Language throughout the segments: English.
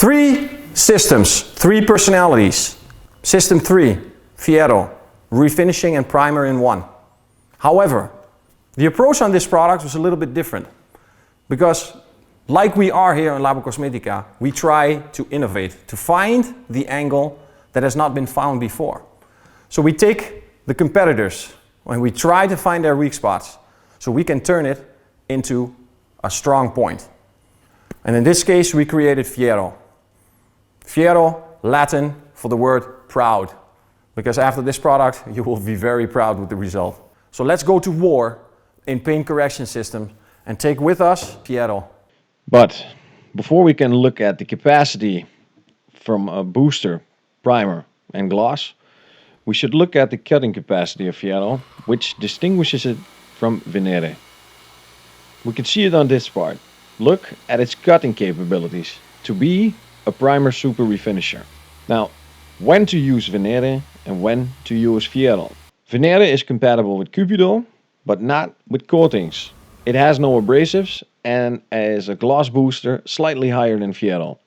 Three systems, three personalities. System 3, Fiero, refinishing and primer in one. However, the approach on this product was a little bit different because like we are here in Labocousmetica, we try to innovate, to find the angle that has not been found before. So we take the competitors and we try to find their weak spots so we can turn it into a strong point. And in this case, we created Fiero. Fiero, Latin for the word proud, because after this product, you will be very proud with the result. So let's go to war in paint correction systems and take with us Fiero. But before we can look at the capacity from a booster, primer and gloss, we should look at the cutting capacity of Fiero, which distinguishes it from Venere. We can see it on this part. Look at its cutting capabilities to be a primer super refinisher. Now, when to use Venere and when to use Fiero. Venere is compatible with Cupido, but not with coatings. It has no abrasives and is a gloss booster slightly higher than Fiero.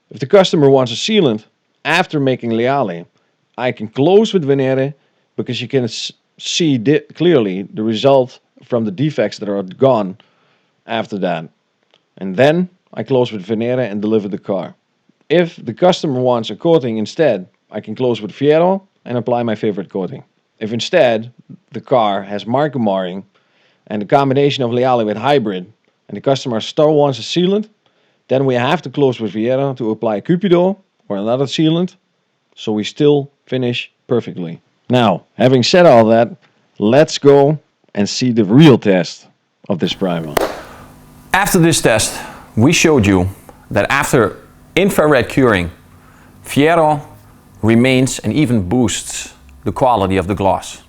If the customer wants a sealant after making Leale, I can close with Venere because you can see clearly the result from the defects that are gone after that. And then I close with Venere and deliver the car. If the customer wants a coating instead, I can close with Fiero and apply my favorite coating. If instead the car has marker marring and the combination of Leale with hybrid and the customer still wants a sealant, then we have to close with Fiero to apply Cupido or another sealant so we still finish perfectly. Now, having said all that, let's go and see the real test of this primer. After this test, we showed you that after infrared curing, Fiero remains and even boosts the quality of the gloss.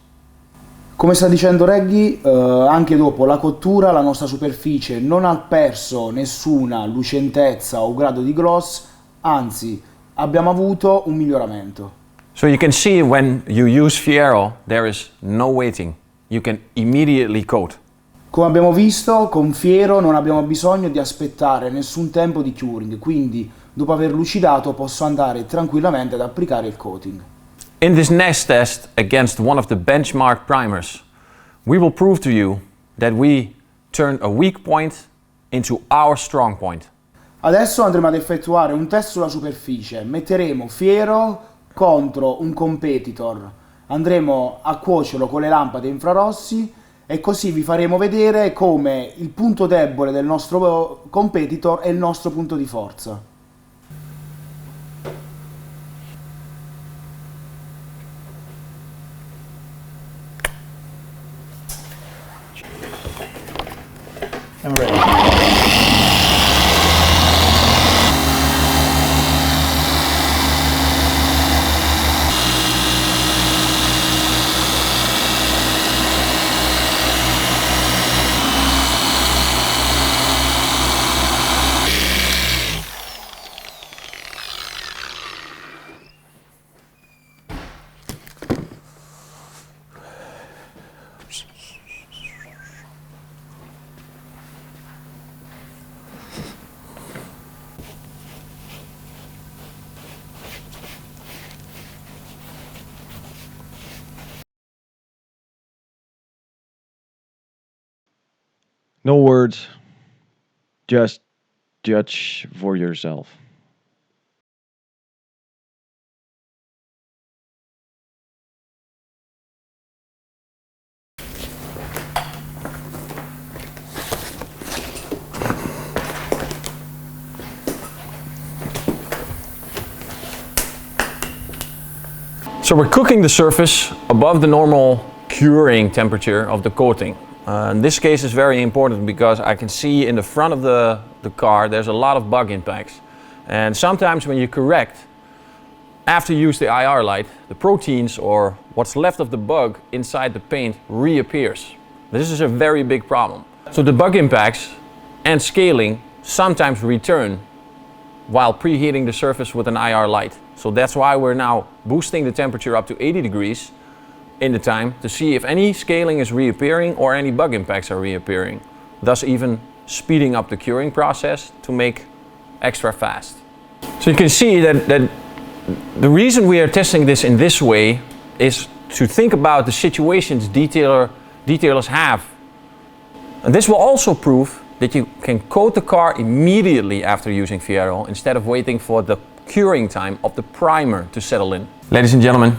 Come sta dicendo Reggie, anche dopo la cottura la nostra superficie non ha perso nessuna lucentezza o grado di gloss, anzi abbiamo avuto un miglioramento. So you can see when you use Fiero, there is no waiting. You can immediately coat. Come abbiamo visto, con Fiero non abbiamo bisogno di aspettare nessun tempo di curing, quindi dopo aver lucidato posso andare tranquillamente ad applicare il coating. In this next test against one of the benchmark primers, we will prove to you that we turned a weak point into our strong point. Adesso andremo ad effettuare un test sulla superficie. Metteremo Fiero contro un competitor. Andremo a cuocerlo con le lampade infrarossi e così vi faremo vedere come il punto debole del nostro competitor è il nostro punto di forza. I'm ready. No words, just judge for yourself. So we're cooking the surface above the normal curing temperature of the coating. In this case is very important because I can see in the front of the car there's a lot of bug impacts. And sometimes when you correct, after you use the IR light, the proteins or what's left of the bug inside the paint reappears. This is a very big problem. So the bug impacts and scaling sometimes return while preheating the surface with an IR light. So that's why we're now boosting the temperature up to 80 degrees in the time to see if any scaling is reappearing or any bug impacts are reappearing, thus even speeding up the curing process to make extra fast. So you can see that the reason we are testing this in this way is to think about the situations detailers have. And this will also prove that you can coat the car immediately after using Fiero instead of waiting for the curing time of the primer to settle in. Ladies and gentlemen,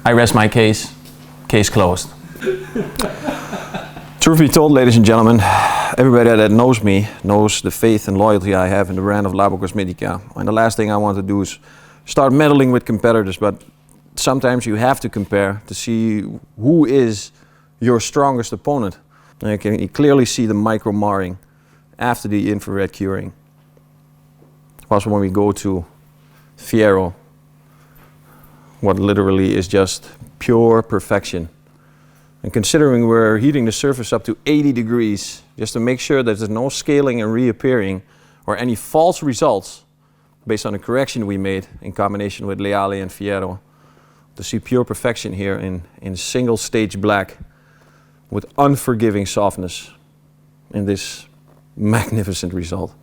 I rest my case. Case closed. Truth be told, ladies and gentlemen, everybody that knows me knows the faith and loyalty I have in the brand of Laboco스메티카. And the last thing I want to do is start meddling with competitors, but sometimes you have to compare to see who is your strongest opponent. And you can clearly see the micro marring after the infrared curing. Also when we go to Fiero, what literally is just pure perfection. And considering we're heating the surface up to 80 degrees, just to make sure that there's no scaling and reappearing or any false results based on the correction we made in combination with Leale and Fiero, to see pure perfection here in single stage black with unforgiving softness in this magnificent result.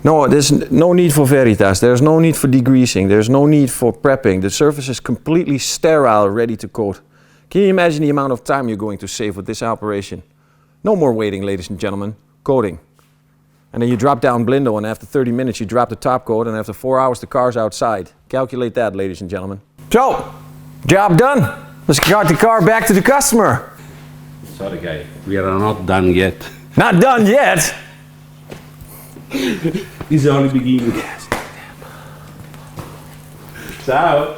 No, there's no need for Veritas, there's no need for degreasing, there's no need for prepping. The surface is completely sterile, ready to coat. Can you imagine the amount of time you're going to save with this operation? No more waiting, ladies and gentlemen, coating. And then you drop down Blindo, and after 30 minutes you drop the top coat, and after 4 hours the car's outside. Calculate that, ladies and gentlemen. So, job done. Let's get the car back to the customer. Sorry guy, we are not done yet. Not done yet? This is only beginning. Ciao.